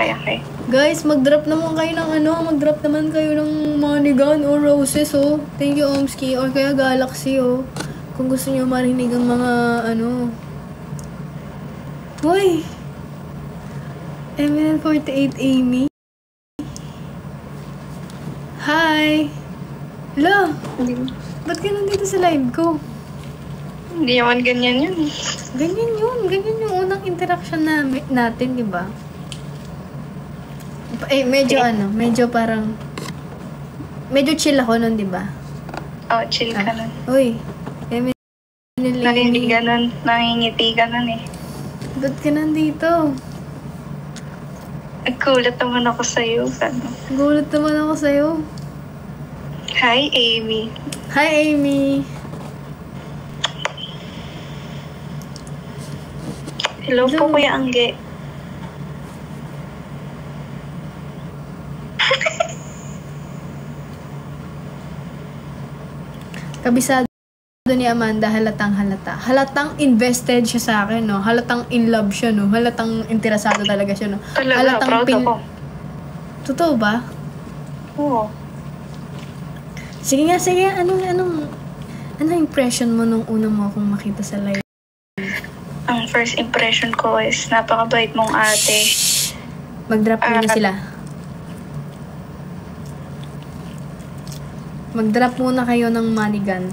Okay. Guys, mag-drop naman kayo ng mag-drop naman kayo ng Manigan o Roses, oh. Thank you, Omski. Or kaya Galaxy, oh. Kung gusto nyo marinig ang mga, Hoy! MN48 Amy. Hi! Hello! Ba't ka nandito sa live ko? Hindi naman ganyan yun. Ganyan yun. Ganyan yung unang interaction natin, di ba? Medyo parang... Medyo chill ako nun, di ba? Oh, chill ka nun. Uy. Narinig ka nun. Nangingiti ka nun eh. Ba't ka nandito? Nagkulat naman ako sa'yo. Gulat naman ako sa'yo. Hi, Amy. Hi, Amy. Hello po, Kuya Angge. Kabisado ni Amanda, halatang invested siya sa akin, no? Halatang in love siya, no? Halatang interesado talaga siya, no? Talaga, proud ako. Totoo ba? Oo. Sige. Anong impression mo nung una mo akong makita sa live? Ang first impression ko is napakabait mong ate. Mag-drop muna sila. Mag-drop muna kayo ng Manigan.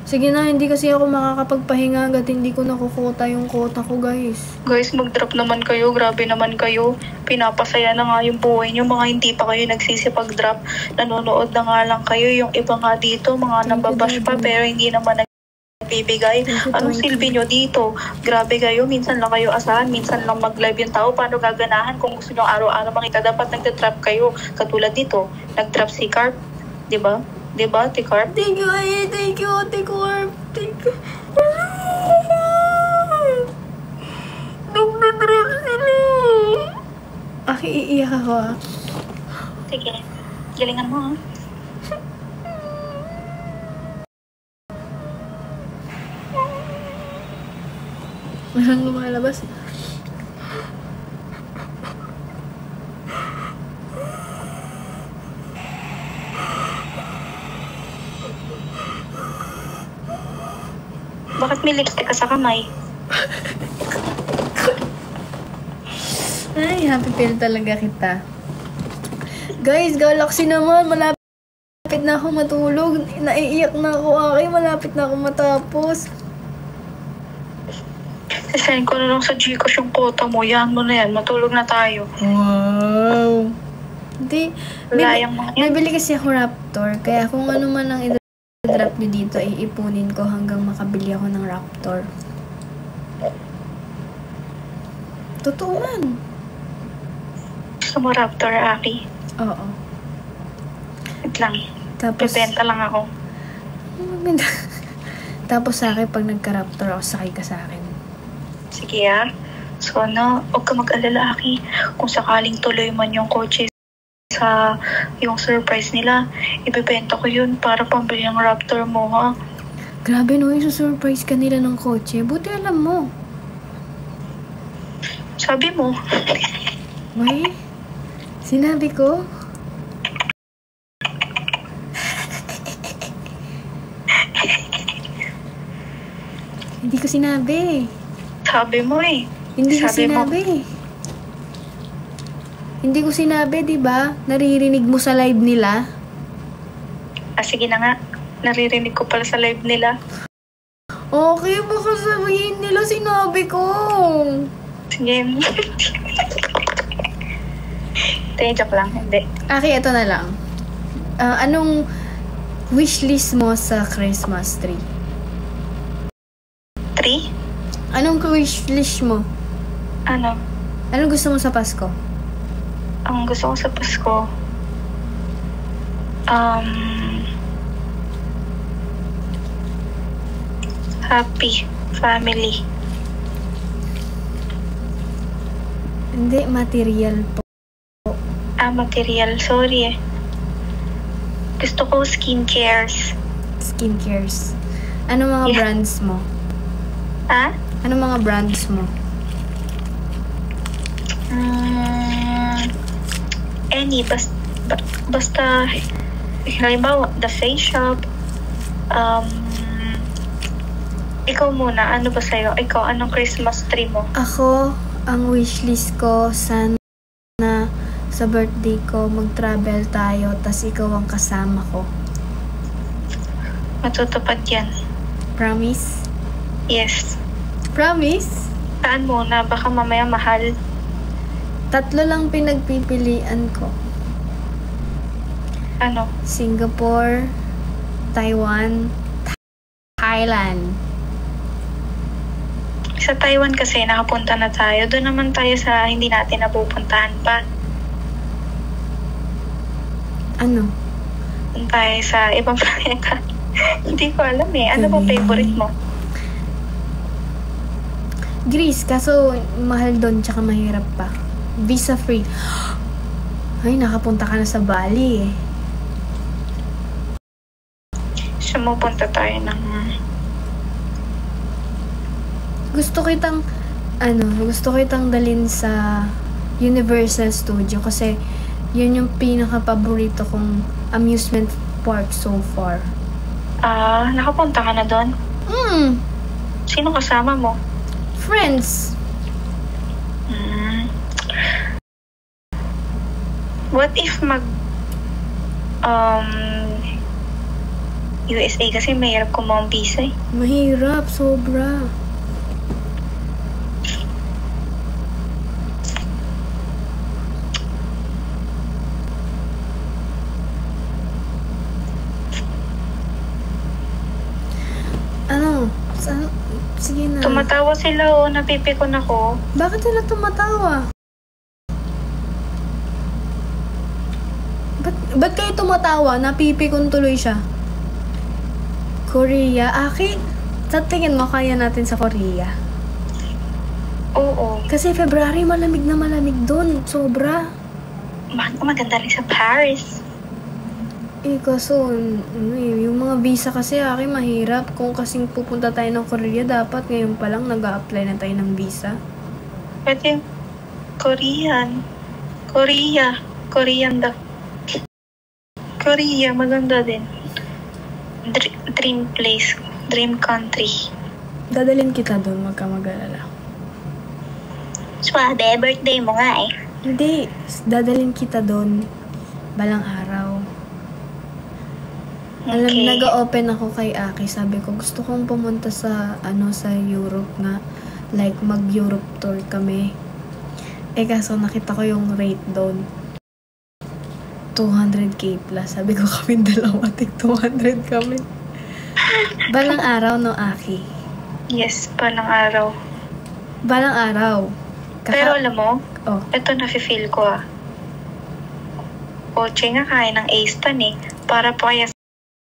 Sige na, hindi kasi ako makakapagpahinga hanggat hindi ko nakukota yung kota ko, guys. Guys, mag-drop naman kayo. Grabe naman kayo. Pinapasaya na nga yung buhay nyo. Mga hindi pa kayo nagsisipag-drop. Nanonood na nga lang kayo. Yung iba nga dito, mga nababash pa, pero hindi naman nagbibigay. Anong silbi nyo dito? Grabe kayo. Minsan lang kayo asahan. Minsan lang mag-live yung tao. Paano gaganahan kung gusto nyo araw-araw makita? Dapat nagda-drop kayo. Katulad dito, nag-drop si Carp. Diba, Ate Carp? Thank you, Ate Carp. Thank you. Nagda-drop sila. Iiyak ako, ah. Sige. Galingan mo, ha? Walang lumalabas. Bakit may lipstick ka sa kamay? Ay, happy feel talaga kita. Guys, Galaxy naman. Malapit na ako matulog. Naiiyak na ako, malapit na ako matapos. Send ko na lang sa Gcash yung quota mo. Yan mo na yan. Matulog na tayo. Wow. Hindi. Layang mga yan. May bili kasi ako Raptor. Kaya kung ano man ang i-drop nyo dito, iipunin ko hanggang makabili ako ng Raptor. Totoo man. Gusto mo Raptor, Aki? Oo. Wait lang. Tapos, bibenta lang ako. Tapos sa akin, pag nagka-Raptor ako, sakay ka sa akin. Sige, ah. So, huwag ka mag-alala, Aki. Kung sakaling tuloy man yung kotse sa yung surprise nila, ibibenta ko yun para pambili ng Raptor mo, ha? Grabe, no? Yung surprise ka nila ng kotse. Buti alam mo. Sabi mo. Wait. Sinabi ko? Hindi ko sinabi. Sabi mo eh. Hindi ko sinabi. Hindi ko sinabi, di ba? Naririnig mo sa live nila. Sige na nga. Naririnig ko pala sa live nila. Okay, baka sabihin nila sinabi ko. Sige. Joke lang. Hindi. Okay, ito na lang. Anong wishlist mo sa Christmas tree? Tree? Anong wishlist mo? Ano? Anong gusto mo sa Pasko? Ang gusto ko sa Pasko, happy family. Hindi, material po. Material. Sorry eh. Gusto ko skincares. Skincares. Ano mga brands mo? Ha? Ano mga brands mo? Any, basta, halimbawa, the face shop, ikaw muna, ano ba sa'yo? Ikaw, anong Christmas tree mo? Ako, ang wishlist ko, sana sa birthday ko, mag-travel tayo, tas ikaw ang kasama ko. Matutupad yan. Promise? Yes. Promise? Saan muna? Baka mamaya mahal. 3 lang pinagpipilian ko. Ano? Singapore, Taiwan, Thailand. Sa Taiwan kasi nakapunta na tayo. Doon naman tayo sa hindi natin napupuntahan pa. Ano? Doon tayo sa ibang planeta. Hindi ko alam eh. Ano bang favorite mo? Greece, kaso mahal doon tsaka mahirap pa. Visa free. Ay, nakapunta ka na sa Bali eh. Sumupunta tayo ng... Gusto kitang dalhin sa Universal Studio kasi yun yung pinaka-paborito kong amusement park so far. Nakapunta ka na doon? Sino kasama mo? Friends. What if USA kasi mahirap kumuha ang visa eh. Mahirap, sobra. Sige na. Tumatawa sila napipikon ako. Bakit sila tumatawa? Ba't kayo tumatawa? Napipikon tuloy siya. Korea? Aki, sa tingin mo kaya natin sa Korea? Oo. Kasi February malamig na malamig doon. Sobra. Maganda rin sa Paris. Kaso, yung mga visa kasi akin mahirap. Kung kasing pupunta tayo ng Korea, dapat ngayon pa lang nag-a-apply na tayo ng visa. Pwede Korean daw. Korea, maganda din. Dream place, dream country. Dadalhin kita doon, wag ka mag-alala. Swabe, birthday mo nga eh. Hindi, dadalhin kita doon balang araw. Okay. Alam, nag-open ako kay Aki. Sabi ko, gusto kong pumunta sa Europe nga. Like, mag-Europe tour kami. Kaso nakita ko yung rate doon. 200k plus. Sabi ko kami dalawa, 200 kami. Balang araw, no, Aki? Yes, balang araw. Balang araw. Pero alam mo, ito nafe-feel ko Poche nga kaya ng A-Stan eh. Para po kaya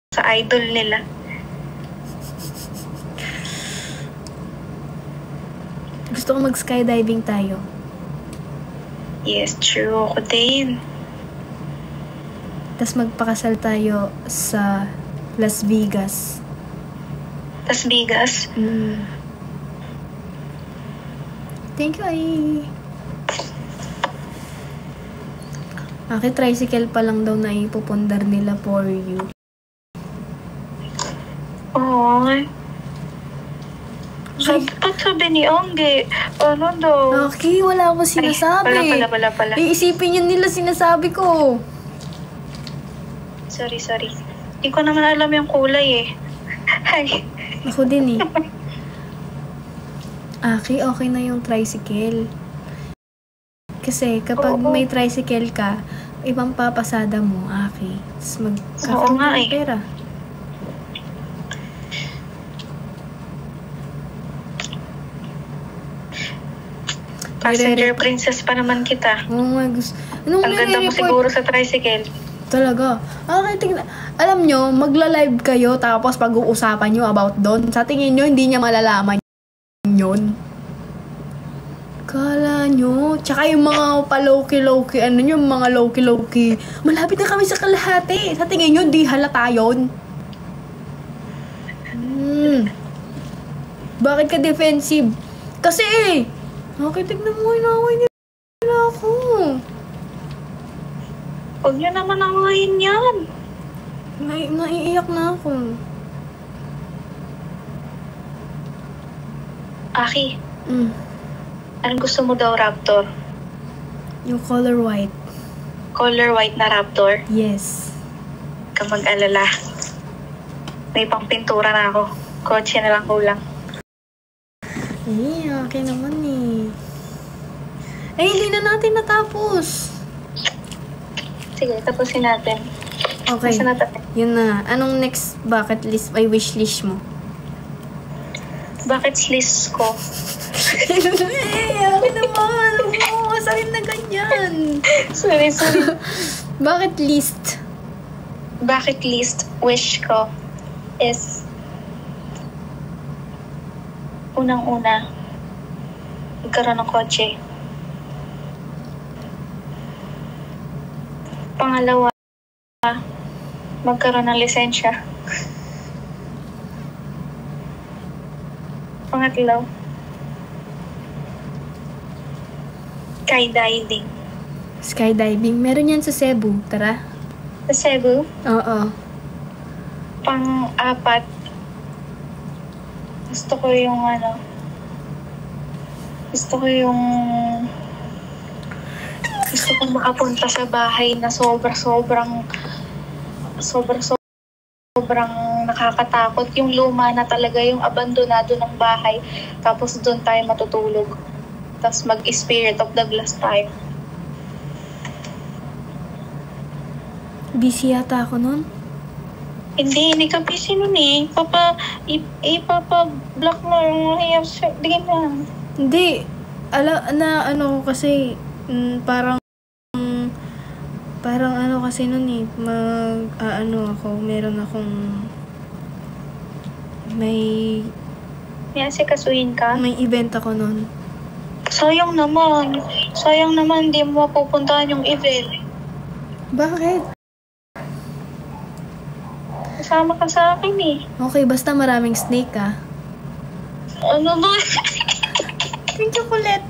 sa idol nila. Gusto ko mag-skydiving tayo. Yes, true. Ako din. Tapos magpakasal tayo sa Las Vegas. Las Vegas? Thank you, ay. Tricycle pa lang daw na ipupundar nila for you. Oo. Sabi ni Ongge, ano daw? Okay, wala akong sinasabi. Pala. Iisipin yun nila sinasabi ko. Sorry. Hindi ko naman alam yung kulay eh. Ay. Ako din eh. Aki, okay na yung tricycle. Kasi kapag may tricycle ka, ibang papasada mo, Aki. Tapos magkakaroon ka ng pera. Passenger princess pa naman kita. Oo nga, gusto. Ang ganda mo siguro sa tricycle. Talaga. Okay, tingnan. Alam nyo, magla-live kayo tapos pag-uusapan nyo about doon. Sa tingin nyo, hindi niya malalaman yun. Kala nyo. Tsaka yung mga pa-low-key, yung mga low-key. Malapit na kami sa kalahati. Sa tingin nyo, di halata yun. Bakit ka defensive? Kasi okay, tignan mo, inaway nila ako. Huwag niyo naman nangayin yan. Naiiyak na ako. Aki, Mm. anong gusto mo daw, Raptor? Yung color white. Color white na Raptor? Yes. Huwag kang mag-alala. May pangpintura na ako. Kotse na lang kulang. Eh, okay naman eh. Eh, hindi na natin natapos. Sige, tapusin natin. Okay. Tapusin natin. Yun na. Anong next bucket list ay wish list mo? Bucket list ko. Eh, okay naman. Oo, sabihin na ganyan. Sorry. Bucket list. Bucket list wish ko is unang-una, magkaroon ng kotse. Pangalawa, magkaroon ng lisensya. Pangatlo, skydiving. Skydiving. Meron yan sa Cebu. Tara. Sa Cebu. Oo. Pang-apat, gusto ko yung makapunta sa bahay na sobrang nakakatakot. Yung luma na talaga, yung abandonado ng bahay. Tapos doon tayo matutulog. Tapos mag-spirit of the glass tayo. Busy yata ako nun. Hindi ka busy nun eh. Ipapa-block mo yung di na. Hindi. Ano kasi, parang ano kasi nun eh, meron akong, may Asikasuhin ka? may event ako nun. Sayang naman, di mo mapupuntahan yung event. Bakit? Kasama ka sa akin eh. Okay, basta maraming snake ah. Ano ba? Yung chocolate.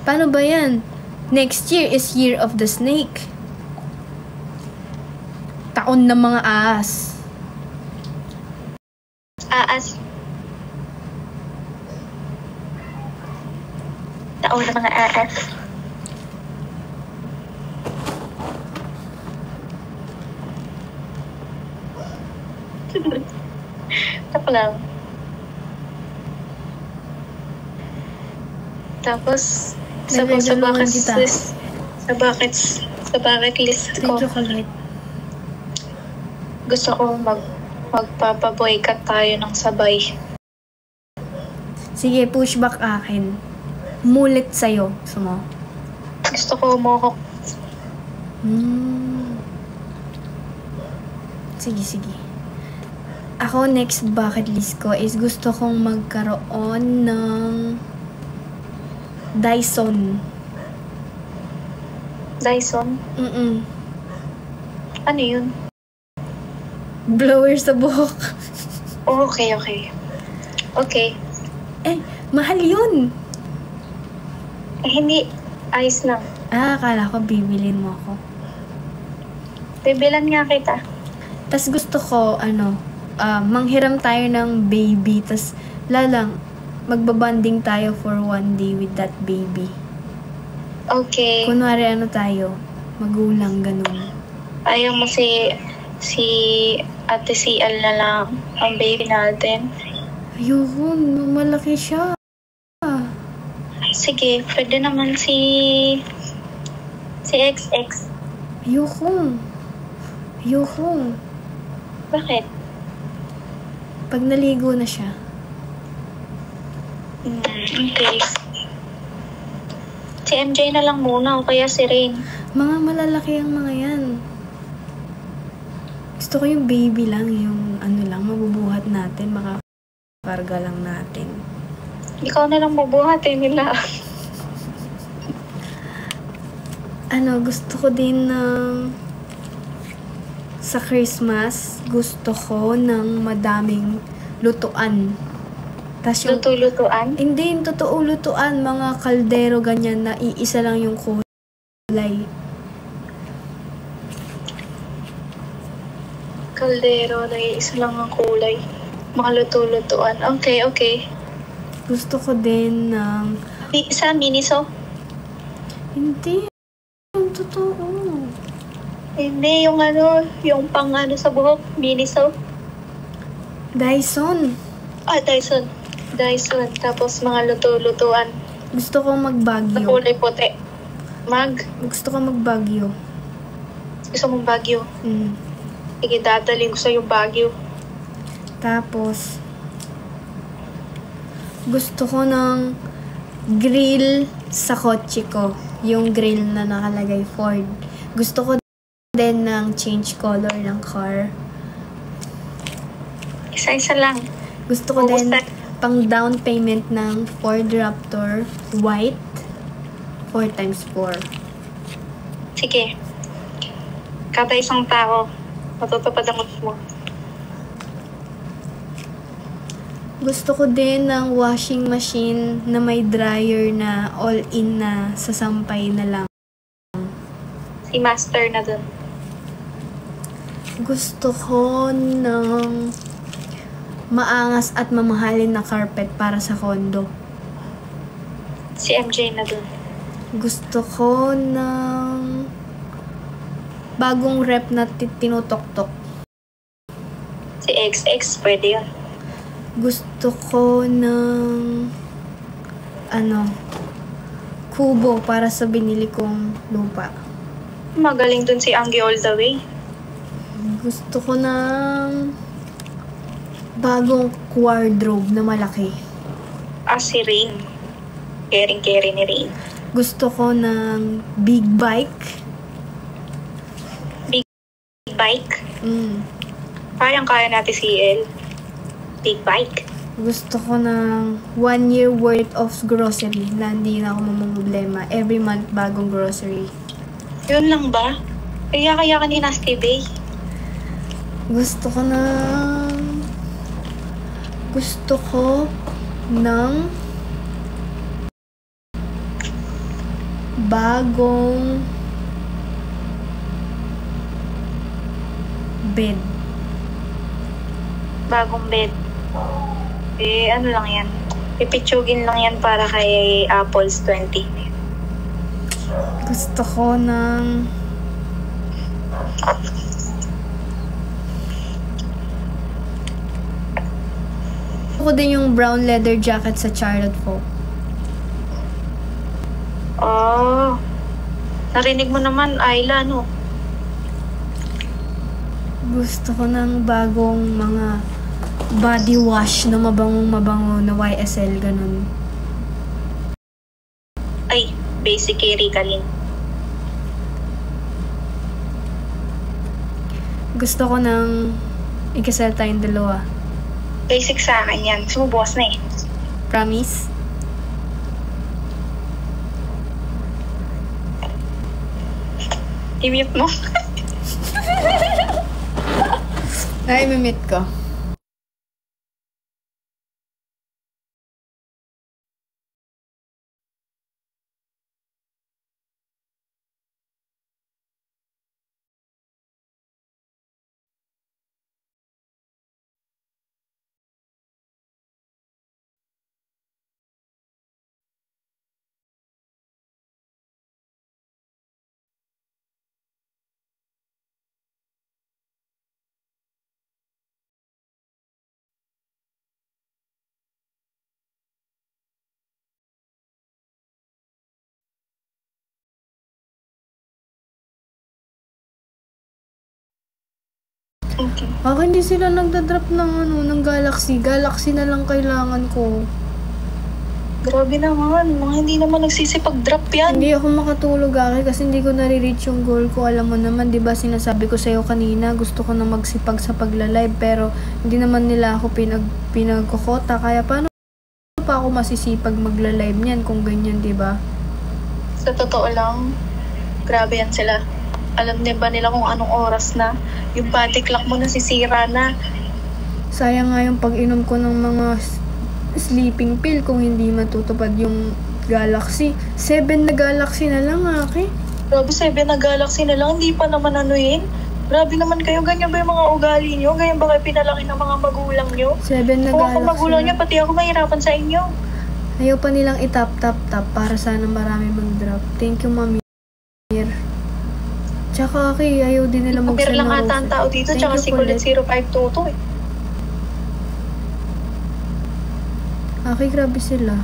Paano ba yan? Next year is Year of the Snake. Taon ng mga ahas. Aas. Taon na mga aas. Tapos lang. Tapos, sa bucket list ko, Chocolate. gusto ko magpapaboycott tayo ng sabay. Sige, pushback akin. Mulit sa'yo. Gusto mo? Gusto ko mohawk. Sige. Ako, next bucket list ko is gusto kong magkaroon ng Dyson. Dyson? Ano yun? Blower sa buhok. Okay. Eh, mahal yun. Hindi. Ayos lang. Akala ko bibilin mo ako. Bibilan nga kita. Tas gusto ko, manghiram tayo ng baby. Tas, magbabanding tayo for one day with that baby. Okay. Kunwari tayo, magulang, ganun. Ayaw mo si Ate CL na lang ang baby natin. Ayoko, malaki siya. Sige, pwede naman si XX. Ayoko. Bakit? Pag naligo na siya. Okay. Si MJ na lang muna o kaya si Rain. Mga malalaki ang mga yan. Gusto ko yung baby lang, yung mabubuhat natin, makakarga lang natin. Ikaw na lang bubuhatin nila. Gusto ko din ng sa Christmas, gusto ko ng madaming lutuan. Tas yung, Luto-lutuan? hindi yung totoo lutuan, mga kaldero ganyan na iisa lang yung kulay. Kaldero na isa lang ang kulay. Mga luto-lutuan. Okay, okay. Gusto ko din ng, Isa, miniso? hindi, yung totoo. Hindi, yung yung pang sa buhok, miniso. Dyson. Dyson. Dyson. Tapos mga luto-lutuan. Gusto ko Na magbagyo. kulay puti. Gusto ko magbagyo. Gusto mong Baguio. Mm. Sige, dadaling ko sa'yo Baguio. Tapos, gusto ko ng grill sa kotse ko. Yung grill na nakalagay Ford. Gusto ko din ng change color ng car. Isa-isa lang. Gusto ko din pang down payment ng Ford Raptor white 4x4. Sige. Kada isang tao, matutupad ang gusto mo. Gusto ko din ng washing machine na may dryer na all-in na sasampay na lang. Si Master na dun. Gusto ko ng maangas at mamahalin na carpet para sa condo. Si MJ na dun. Gusto ko ng bagong rep na tinutok-tok. Si XX, pwede yun. Gusto ko ng kubo para sa binili kong lupa. Magaling dun si Anggi all the way. Gusto ko ng bagong wardrobe na malaki. Si Rain. Caring ni Rain. Gusto ko ng big bike. Big bike. Kaya natin si El. Big bike. Gusto ko ng 1 year worth of grocery na hindi na ako mamumblema. Every month, bagong grocery. Yun lang ba? Kaya kanina Steve Bay. Gusto ko ng bagong bed. Bagong bed. Ano lang yan? Pipitsugin lang yan para kay Apple's 20. Gusto ko ng gusto ko din yung brown leather jacket sa Charlotte Folk. Narinig mo naman, Ayla, no? Gusto ko ng bagong mga body wash na mabango na YSL, ganun. Ay, basic kay Ritalin. Gusto ko ng ikasal tayong dalawa. Basic sa akin yan. Sumubukas na eh. Promise? I-mute mo. Ay, mamit ko. Okay. Ako hindi sila nagdadrop ng Galaxy. Galaxy na lang kailangan ko. Grabe naman. Mga hindi naman nagsisipag-drop yan. Hindi ako makatulog kasi hindi ko nare-reach yung goal ko. Alam mo naman, di ba sinasabi ko sa'yo kanina, gusto ko na magsipag sa pagla-live, pero hindi naman nila ako pinagkukota. Kaya paano pa ako masisipag magla-live niyan kung ganyan, di ba? Sa totoo lang, grabe yan sila. Alam din ba nila kung anong oras na? Yung body clock mo nasisira na. Sayang nga yung pag-inom ko ng mga sleeping pill kung hindi matutupad yung Galaxy. 7 na Galaxy na lang, Aki. Grabe, 7 na Galaxy na lang, hindi pa naman anuhin. Grabe naman kayo, ganyan ba yung mga ugali nyo? Ganyan ba kayo pinalaki ng mga magulang nyo? 7 na Kung Galaxy ako magulang nyo, pati ako mahirapan sa inyo. Ayaw pa nilang itap-tap para sana marami mag-drop. Thank you, Mami. Tsaka, Aki, ayaw din nila Pero lang ata ang tao dito, tsaka si Kulit 0522 eh. Aki, grabe sila.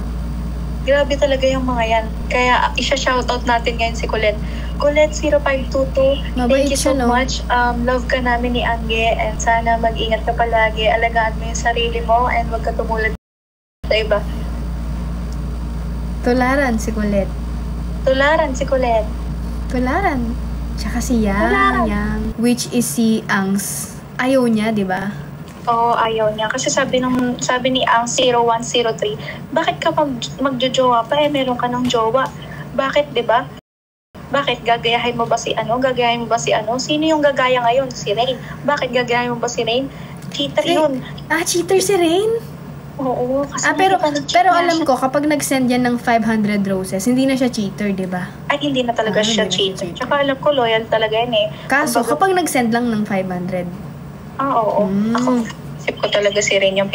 Grabe talaga yung mga yan. Kaya isa-shoutout natin ngayon si Kulit. Kulit 0522, thank you so much. Love ka namin ni Angge and sana mag-ingat ka palagi. Alagaan mo yung sarili mo and huwag ka tumulad sa iba. Tularan si Kulit. Tularan si Kulit. Tularan. Tsaka si Yang. Which is si Angs. Ayaw niya, di ba? Oo, ayaw niya. Kasi sabi ni Ang 0103, bakit ka magjojowa pa meron ka ng jowa? Bakit, di ba? Bakit gagayahin mo ba si ano? Gagayahin mo ba si ano? Sino yung gagaya ngayon? Si Rain. Bakit gagayahin mo ba si Rain? Cheater yun. Cheater si Rain? Oo, kasi pero alam ko, kapag nag-send yan ng 500 roses, hindi na siya cheater, di ba? Ay, hindi na talaga siya cheater. Tsaka alam ko, loyal talaga yan eh. Kaso, kapag nag-send lang ng 500. Oo. Ako, isip ko talaga si Rain yung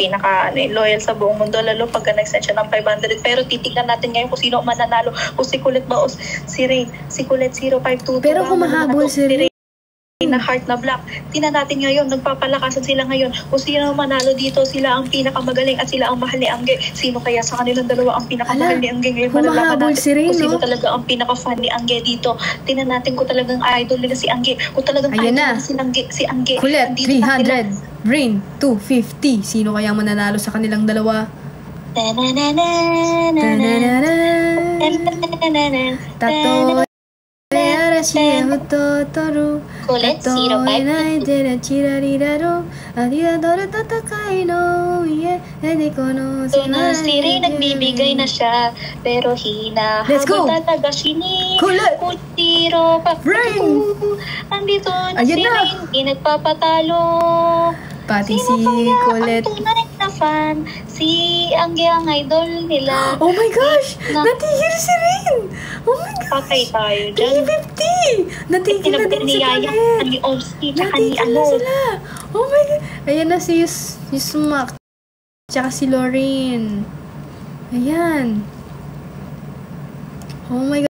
loyal sa buong mundo, lalo pag nag-send siya ng 500. Pero titignan natin ngayon kung sino mananalo. Kung si Kulit ba o si Rain. Si Kulit 0522. Pero humahabol si Rain na heart na black. Tingnan natin ngayon, nagpapalakasan sila ngayon. Kung sino manalo dito, sila ang pinakamagaling at sila ang mahal ni Angge. Sino kaya sa kanilang dalawa ang pinakamahal ni Angge ngayon? Humahabol si Rain, kung sino talaga ang pinaka-fan ni Angge dito. Tingnan natin kung talagang idol nila si Angge. Kung talagang idol nila si Angge. Kulit, 300. Rain, 250. Sino kaya mananalo sa kanilang dalawa? Tato. Kulit 0522. Si Rain nagbibigay na siya, pero hinahabol talaga siya ni Kulit 0522. Andito na si Rain, di nagpapatalo. Pati si Kulit. Ang tunay na fan, si Angge ang idol nila. Oh my gosh! Natigil si Rain! Oh my gosh! Patay tayo dyan. 350! Natigil na din si Kulit. Ni Omski, tsaka ni Natigil na sila. Oh my God! Ayan na si Yusmak. Tsaka si Lorraine. Ayan. Oh my God.